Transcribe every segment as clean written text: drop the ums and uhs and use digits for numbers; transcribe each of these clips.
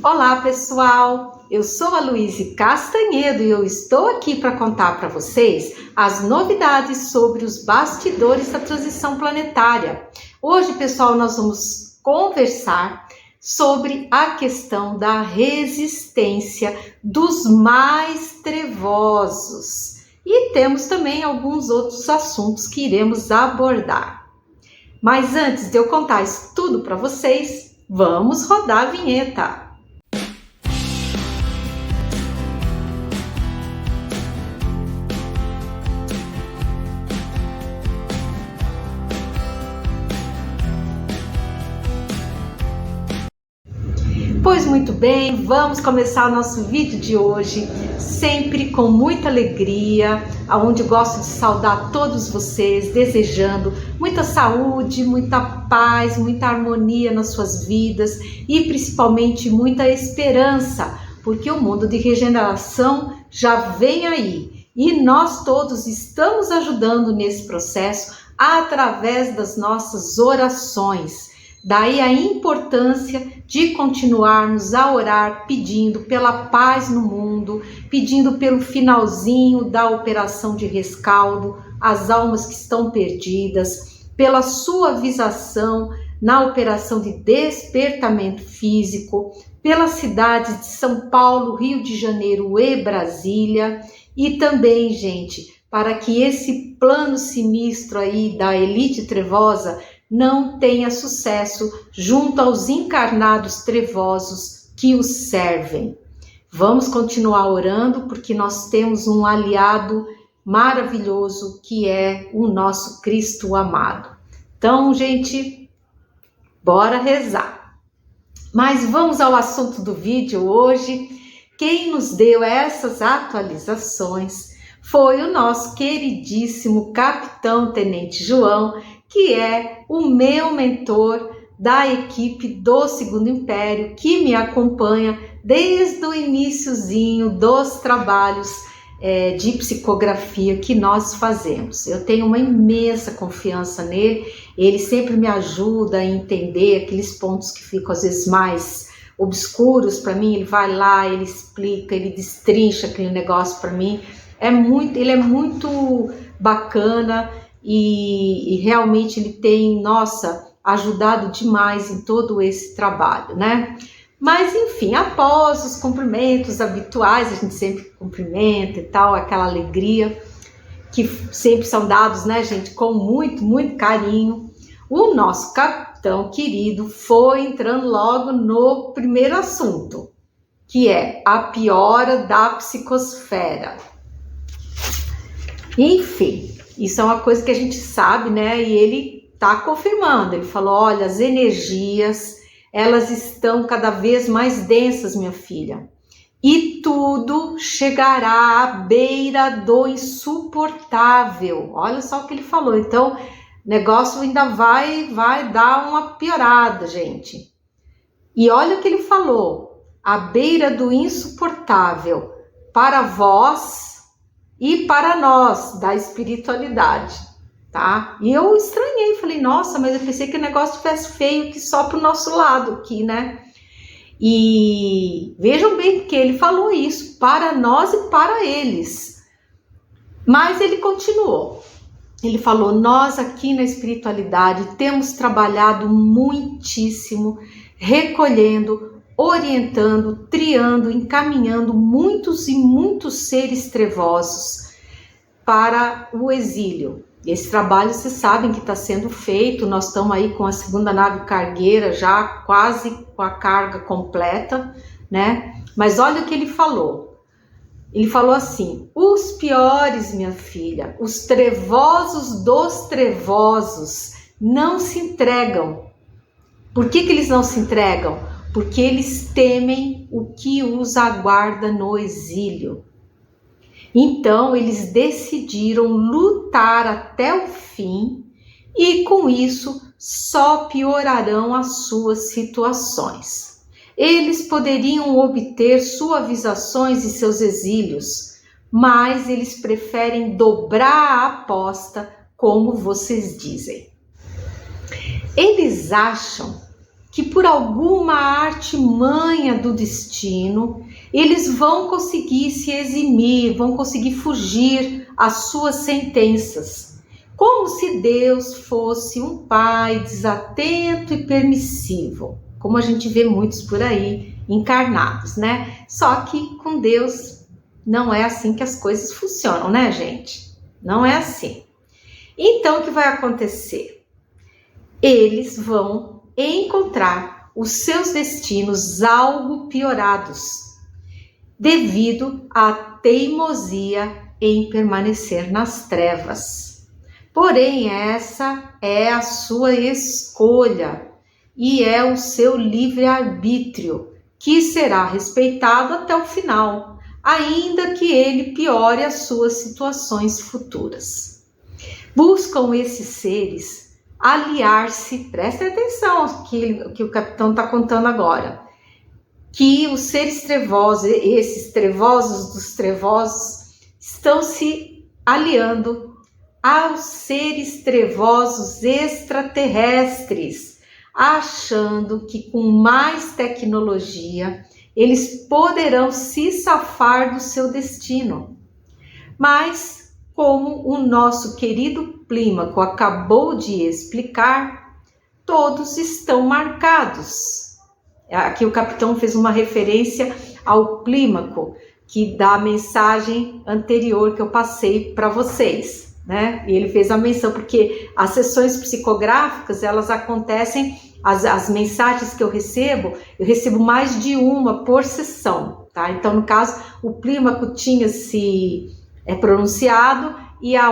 Olá pessoal, eu sou a Luíse Castanhedo e eu estou aqui para contar para vocês as novidades sobre os bastidores da transição planetária. Hoje, pessoal, nós vamos conversar sobre a questão da resistência dos mais trevosos e temos também alguns outros assuntos que iremos abordar. Mas antes de eu contar isso tudo para vocês, vamos rodar a vinheta. Pois muito bem, vamos começar o nosso vídeo de hoje, sempre com muita alegria, onde gosto de saudar todos vocês, desejando muita saúde, muita paz, muita harmonia nas suas vidas e principalmente muita esperança, porque o mundo de regeneração já vem aí e nós todos estamos ajudando nesse processo através das nossas orações. Daí a importância de continuarmos a orar pedindo pela paz no mundo, pedindo pelo finalzinho da operação de rescaldo, as almas que estão perdidas, pela suavização na operação de despertamento físico, pelas cidades de São Paulo, Rio de Janeiro e Brasília, e também, gente, para que esse plano sinistro aí da elite trevosa não tenha sucesso junto aos encarnados trevosos que os servem. Vamos continuar orando porque nós temos um aliado maravilhoso que é o nosso Cristo amado. Então, gente, bora rezar. Mas vamos ao assunto do vídeo hoje. Quem nos deu essas atualizações foi o nosso queridíssimo Capitão Tenente João, que é o meu mentor da equipe do Segundo Império, que me acompanha desde o iniciozinho dos trabalhos de psicografia que nós fazemos. Eu tenho uma imensa confiança nele, ele sempre me ajuda a entender aqueles pontos que ficam às vezes mais obscuros para mim, ele vai lá, ele explica, ele destrincha aquele negócio para mim. Ele é muito bacana, e realmente ele tem, ajudado demais em todo esse trabalho, né? Mas enfim, após os cumprimentos habituais, a gente sempre cumprimenta e tal, aquela alegria que sempre são dados, né, gente, com muito, muito carinho, o nosso capitão querido foi entrando logo no primeiro assunto, que é a piora da psicosfera. Enfim, isso é uma coisa que a gente sabe, né? E ele está confirmando. Ele falou: olha, as energias, elas estão cada vez mais densas, minha filha. E tudo chegará à beira do insuportável. Olha só o que ele falou. Então, o negócio ainda vai dar uma piorada, gente. E olha o que ele falou: à beira do insuportável para vós e para nós, da espiritualidade, tá? E eu estranhei, falei, nossa, mas eu pensei que o negócio tivesse feio que só pro nosso lado aqui, né? E vejam bem que ele falou isso, para nós e para eles. Mas ele continuou. Ele falou, nós aqui na espiritualidade temos trabalhado muitíssimo, recolhendo, orientando, triando, encaminhando muitos e muitos seres trevosos para o exílio. Esse trabalho, vocês sabem que está sendo feito, nós estamos aí com a segunda nave cargueira já quase com a carga completa, né? Mas olha o que ele falou. Ele falou assim, os piores, minha filha, os trevosos dos trevosos não se entregam. Por que eles não se entregam? Porque eles temem o que os aguarda no exílio. Então, eles decidiram lutar até o fim e, com isso, só piorarão as suas situações. Eles poderiam obter suavizações em seus exílios, mas eles preferem dobrar a aposta, como vocês dizem. Eles acham que por alguma artimanha do destino, eles vão conseguir se eximir, vão conseguir fugir às suas sentenças, como se Deus fosse um pai desatento e permissivo, como a gente vê muitos por aí encarnados, né? Só que com Deus não é assim que as coisas funcionam, né, gente? Não é assim. Então, o que vai acontecer? Eles vão encontrar os seus destinos algo piorados, devido à teimosia em permanecer nas trevas. Porém, essa é a sua escolha e é o seu livre-arbítrio, que será respeitado até o final, ainda que ele piore as suas situações futuras. Buscam esses seres aliar-se, prestem atenção ao que o capitão está contando agora, que os seres trevosos, esses trevosos dos trevosos, estão se aliando aos seres trevosos extraterrestres, achando que com mais tecnologia eles poderão se safar do seu destino. Mas, como o nosso querido Clímaco acabou de explicar, todos estão marcados. Aqui o capitão fez uma referência ao Clímaco, que dá a mensagem anterior que eu passei para vocês, né? E ele fez a menção, porque as sessões psicográficas, elas acontecem, as mensagens que eu recebo mais de uma por sessão, tá? Então, no caso, o Clímaco tinha se pronunciado, e a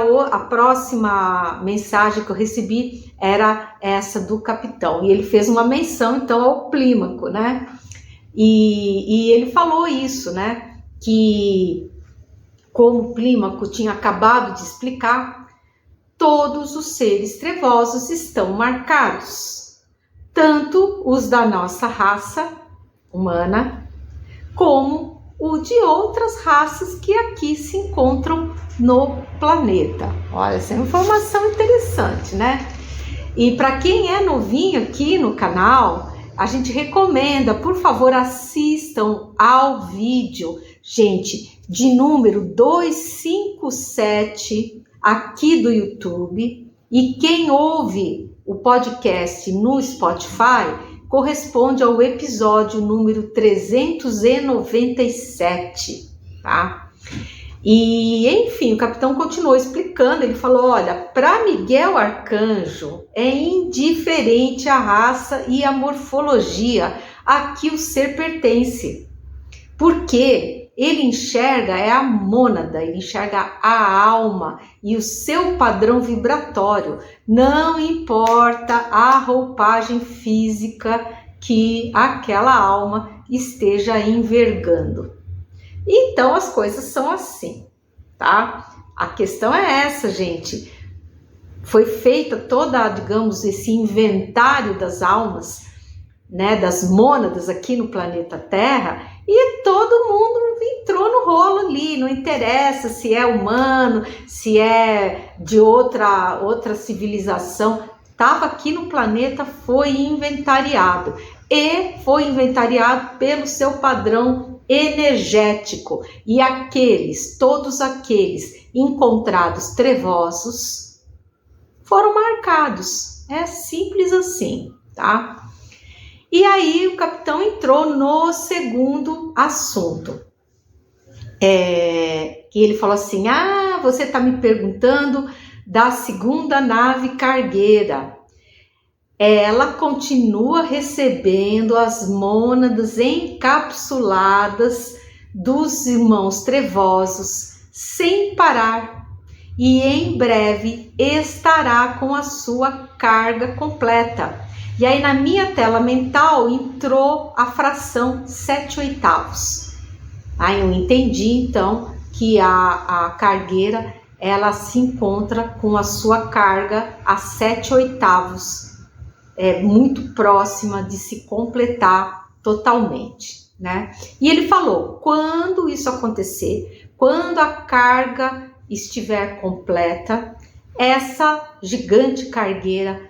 próxima mensagem que eu recebi era essa do capitão. E ele fez uma menção, então, ao Clímaco, né? E ele falou isso, né? Que, como o Clímaco tinha acabado de explicar, todos os seres trevosos estão marcados. Tanto os da nossa raça humana, como o de outras raças que aqui se encontram no planeta. Olha, essa é uma informação interessante, né? E para quem é novinho aqui no canal, a gente recomenda, por favor, assistam ao vídeo, gente, de número 257 aqui do YouTube. E quem ouve o podcast no Spotify corresponde ao episódio número 397, tá? E, enfim, o capitão continuou explicando, ele falou, olha, para Miguel Arcanjo é indiferente a raça e a morfologia a que o ser pertence, porque ele enxerga a mônada, ele enxerga a alma e o seu padrão vibratório, não importa a roupagem física que aquela alma esteja envergando. Então, as coisas são assim, tá? A questão é essa, gente. Foi feita toda, digamos, esse inventário das almas, né, das mônadas aqui no planeta Terra, e todo mundo entrou no rolo ali, não interessa se é humano, se é de outra civilização, estava aqui no planeta, foi inventariado, e foi inventariado pelo seu padrão energético, e todos aqueles encontrados trevosos foram marcados, é simples assim, tá? E aí o capitão entrou no segundo assunto, que ele falou assim, você está me perguntando da segunda nave cargueira. Ela continua recebendo as mônadas encapsuladas dos irmãos trevosos sem parar, e em breve estará com a sua carga completa. E aí na minha tela mental entrou a fração 7/8. Aí eu entendi então que a cargueira, ela se encontra com a sua carga a 7/8, muito próxima de se completar totalmente, né? E ele falou, quando isso acontecer, quando a carga estiver completa, essa gigante cargueira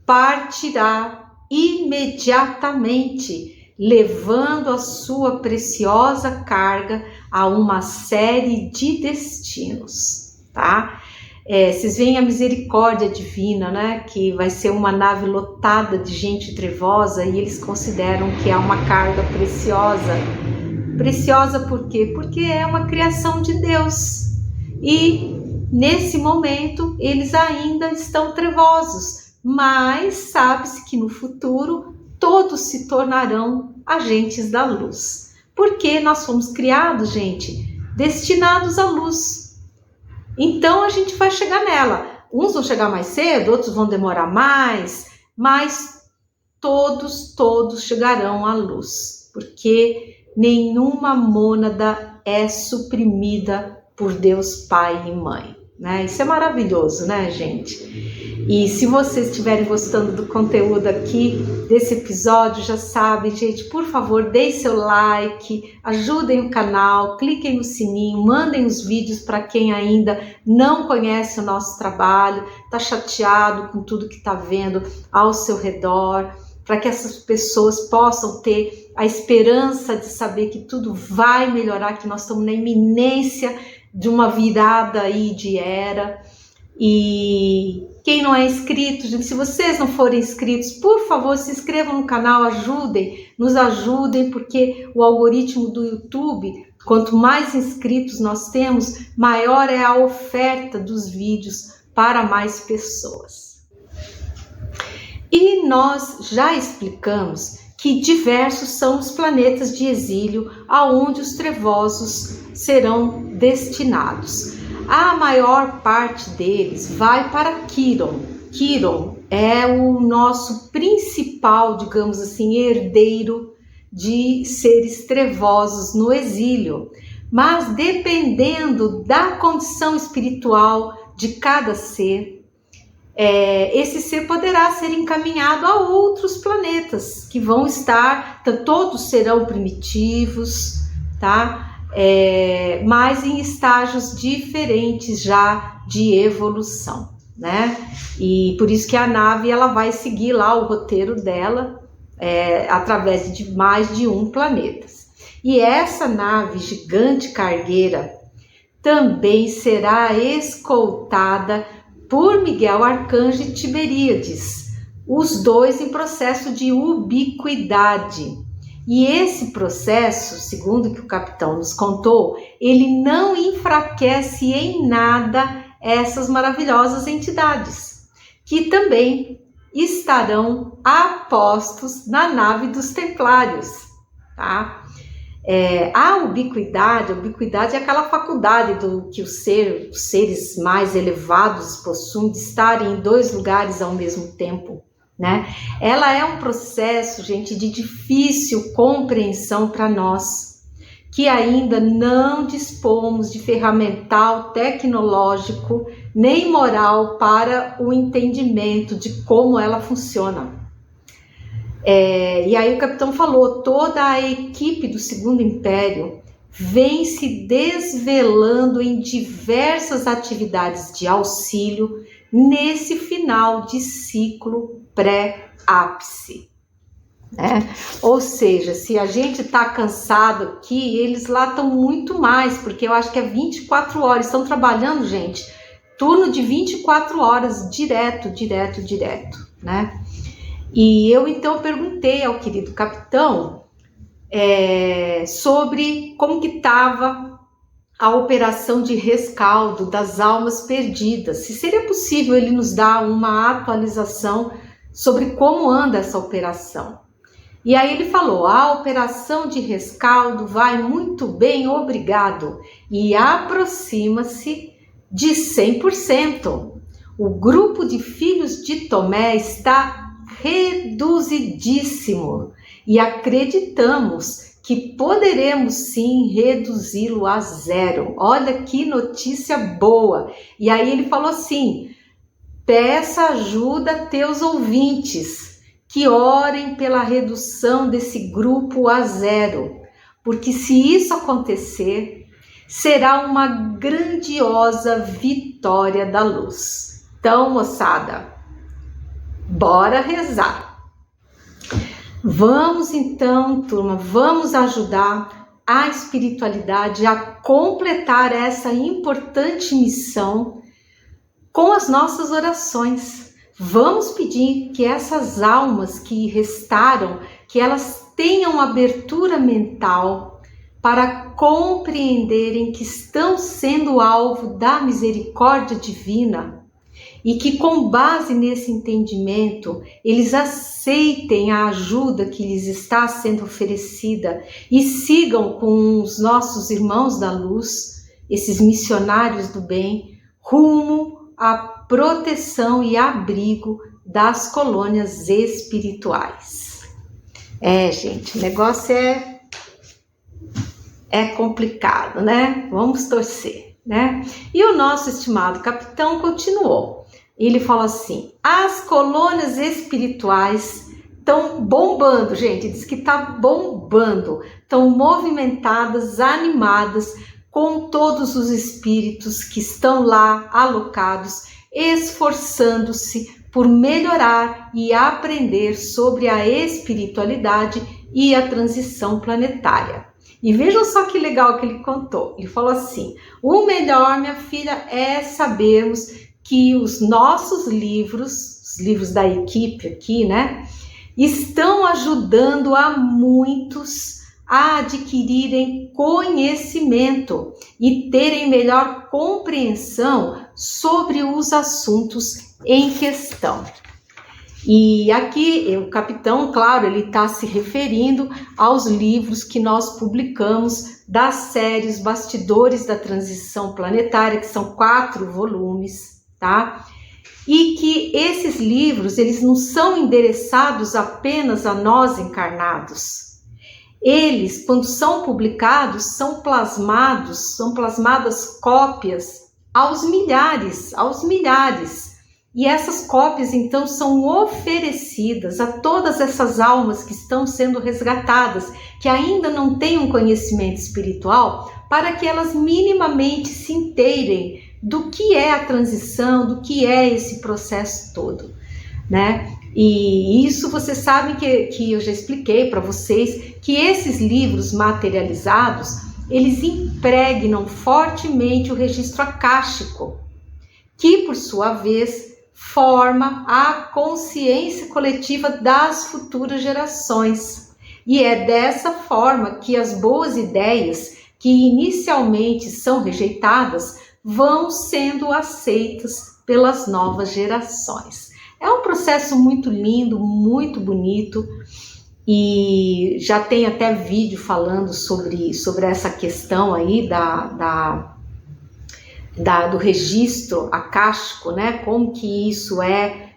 partirá imediatamente, levando a sua preciosa carga a uma série de destinos, tá? Vocês veem a misericórdia divina, né? Que vai ser uma nave lotada de gente trevosa e eles consideram que é uma carga preciosa. Preciosa por quê? Porque é uma criação de Deus. E nesse momento eles ainda estão trevosos, mas sabe-se que no futuro todos se tornarão agentes da luz. Porque nós fomos criados, gente, destinados à luz. Então a gente vai chegar nela. Uns vão chegar mais cedo, outros vão demorar mais, mas todos chegarão à luz, porque nenhuma mônada é suprimida por Deus Pai e Mãe, né? Isso é maravilhoso, né, gente? E se vocês estiverem gostando do conteúdo aqui, desse episódio, já sabem, gente, por favor, deem seu like, ajudem o canal, cliquem no sininho, mandem os vídeos para quem ainda não conhece o nosso trabalho, está chateado com tudo que está vendo ao seu redor, para que essas pessoas possam ter a esperança de saber que tudo vai melhorar, que nós estamos na iminência de uma virada aí de era. E quem não é inscrito, gente, se vocês não forem inscritos, por favor, se inscrevam no canal, nos ajudem, porque o algoritmo do YouTube, quanto mais inscritos nós temos, maior é a oferta dos vídeos para mais pessoas. E nós já explicamos que diversos são os planetas de exílio aonde os trevosos serão destinados. A maior parte deles vai para Quiron. Quiron é o nosso principal, digamos assim, herdeiro de seres trevosos no exílio. Mas dependendo da condição espiritual de cada ser, esse ser poderá ser encaminhado a outros planetas que vão estar, todos serão primitivos, tá? Mas em estágios diferentes já de evolução, né? E por isso que a nave ela vai seguir lá o roteiro dela através de mais de um planeta. E essa nave gigante cargueira também será escoltada por Miguel Arcanjo e Tiberíades, os dois em processo de ubiquidade. E esse processo, segundo o que o capitão nos contou, ele não enfraquece em nada essas maravilhosas entidades, que também estarão apostos na nave dos Templários, tá? A ubiquidade é aquela faculdade que os seres mais elevados possuem de estarem em dois lugares ao mesmo tempo, né? Ela é um processo, gente, de difícil compreensão para nós, que ainda não dispomos de ferramental tecnológico nem moral para o entendimento de como ela funciona. E aí o capitão falou, toda a equipe do Segundo Império vem se desvelando em diversas atividades de auxílio nesse final de ciclo pré-ápice, né? Ou seja, se a gente está cansado aqui, eles lá estão muito mais, porque eu acho que é 24 horas, estão trabalhando, gente, turno de 24 horas, direto, né? E eu então perguntei ao querido capitão sobre como que estava a operação de rescaldo das almas perdidas, se seria possível ele nos dar uma atualização sobre como anda essa operação. E aí ele falou, a operação de rescaldo vai muito bem, obrigado, e aproxima-se de 100%. O grupo de filhos de Tomé está reduzidíssimo e acreditamos que poderemos sim reduzi-lo a zero. Olha que notícia boa! E aí ele falou assim, peça ajuda a teus ouvintes, que orem pela redução desse grupo a zero, porque se isso acontecer, será uma grandiosa vitória da luz. Então, moçada, bora rezar! Vamos então, turma, vamos ajudar a espiritualidade a completar essa importante missão com as nossas orações. Vamos pedir que essas almas que restaram, que elas tenham abertura mental para compreenderem que estão sendo alvo da misericórdia divina e que, com base nesse entendimento, eles aceitem a ajuda que lhes está sendo oferecida e sigam com os nossos irmãos da luz, esses missionários do bem, rumo à proteção e abrigo das colônias espirituais. Gente, o negócio é complicado, né? Vamos torcer, né? E o nosso estimado capitão continuou. Ele falou assim: as colônias espirituais estão bombando, gente, diz que está bombando, estão movimentadas, animadas, com todos os espíritos que estão lá alocados, esforçando-se por melhorar e aprender sobre a espiritualidade e a transição planetária. E vejam só que legal que ele contou. Ele falou assim: o melhor, minha filha, é sabermos que os nossos livros, os livros da equipe aqui, né, estão ajudando a muitos a adquirirem conhecimento e terem melhor compreensão sobre os assuntos em questão. E aqui o capitão, claro, ele está se referindo aos livros que nós publicamos das séries Bastidores da Transição Planetária, que são 4 volumes, tá? E que esses livros, eles não são endereçados apenas a nós encarnados. Eles, quando são publicados, são plasmadas cópias aos milhares. E essas cópias, então, são oferecidas a todas essas almas que estão sendo resgatadas, que ainda não têm um conhecimento espiritual, para que elas minimamente se inteirem do que é a transição, do que é esse processo todo, né? E isso vocês sabem que eu já expliquei para vocês, que esses livros materializados, eles impregnam fortemente o registro acástico, que por sua vez forma a consciência coletiva das futuras gerações. E é dessa forma que as boas ideias, que inicialmente são rejeitadas, vão sendo aceitas pelas novas gerações. É um processo muito lindo, muito bonito, e já tem até vídeo falando sobre essa questão aí do registro acástico, né? Como que isso é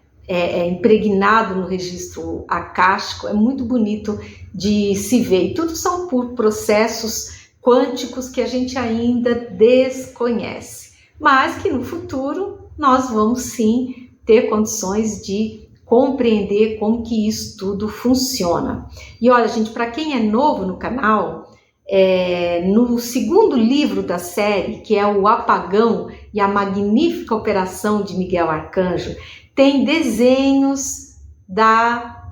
impregnado no registro acástico. É muito bonito de se ver. E tudo são por processos quânticos que a gente ainda desconhece, mas que no futuro nós vamos sim ter condições de compreender como que isso tudo funciona. E olha, gente, para quem é novo no canal, no segundo livro da série, que é o Apagão e a Magnífica Operação de Miguel Arcanjo, tem desenhos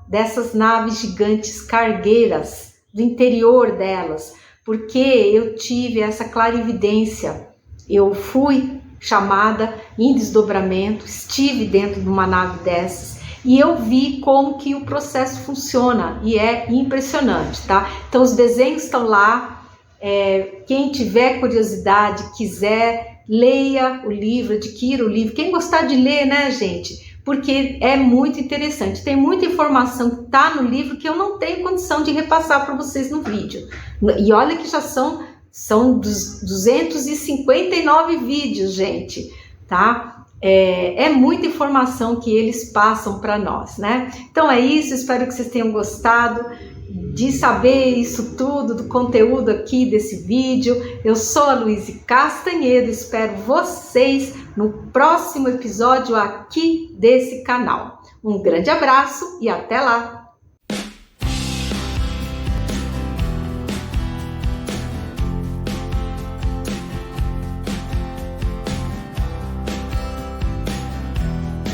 dessas naves gigantes cargueiras, do interior delas, porque eu tive essa clarividência. Eu fui chamada em desdobramento, estive dentro de uma nave dessas e eu vi como que o processo funciona e é impressionante, tá? Então os desenhos estão lá, quem tiver curiosidade, quiser, leia o livro, adquira o livro, quem gostar de ler, né, gente? Porque é muito interessante, tem muita informação que está no livro que eu não tenho condição de repassar para vocês no vídeo. E olha que já são 259 vídeos, gente, tá? É muita informação que eles passam para nós, né? Então é isso, espero que vocês tenham gostado de saber isso tudo, do conteúdo aqui desse vídeo. Eu sou a Luíse Castanhedo, espero vocês no próximo episódio aqui desse canal. Um grande abraço e até lá!